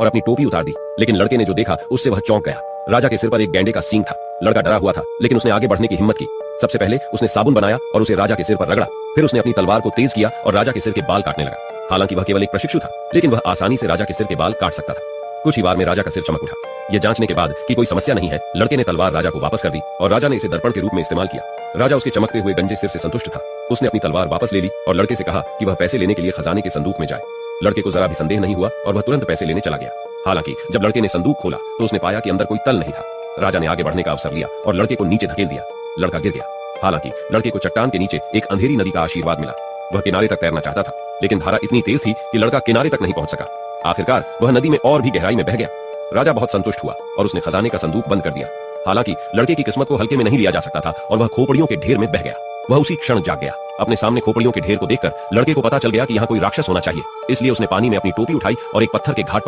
और अपनी टोपी उतार दी, लेकिन लड़के ने जो देखा उससे वह चौंक गया। राजा के सिर पर एक गैंडे का सींग था। लड़का डरा हुआ था, लेकिन उसने आगे बढ़ने की हिम्मत की। सबसे पहले उसने साबुन बनाया और उसे राजा के सिर पर रगड़ा। फिर उसने अपनी तलवार को तेज किया और राजा के सिर के बाल काटने लगा। हालांकि वह केवल एक प्रशिक्षु था, लेकिन वह आसानी से राजा के सिर के बाल काट सकता था। कुछ ही बार में राजा का सिर चमक उठा। यह जांचने के बाद कि कोई समस्या नहीं है, लड़के ने तलवार राजा को वापस कर दी और राजा ने इसे दर्पण के रूप में इस्तेमाल किया। राजा उसके चमकते हुए गंजे सिर से संतुष्ट था। उसने अपनी तलवार वापस ले ली और लड़के से कहा कि वह पैसे लेने के लिए खजाने के संदूक में जाए। लड़के को जरा भी संदेह नहीं हुआ और वह तुरंत पैसे लेने चला गया। हालांकि जब लड़के ने संदूक खोला तो उसने पाया कि अंदर कोई तल नहीं था। राजा ने आगे बढ़ने का अवसर लिया और लड़के को नीचे धकेल दिया। लड़का गिर गया। हालांकि लड़के को चट्टान के नीचे एक अंधेरी नदी का आशीर्वाद मिला। वह किनारे तक तैरना चाहता था, लेकिन धारा इतनी तेज थी कि लड़का किनारे तक नहीं पहुंच सका। आखिरकार वह नदी में और भी गहराई में बह गया। राजा बहुत संतुष्ट हुआ और उसने खजाने का संदूक बंद कर दिया। हालांकि लड़के की किस्मत को हल्के में नहीं लिया जा सकता था और वह खोपड़ियों के ढेर में बह गया। वह उसी क्षण जाग गया। अपने सामने खोपड़ियों के ढेर को देखकर लड़के को पता चल गया कि यहाँ कोई राक्षस होना चाहिए। इसलिए उसने पानी में अपनी टोपी उठाई और एक पत्थर के घाट पर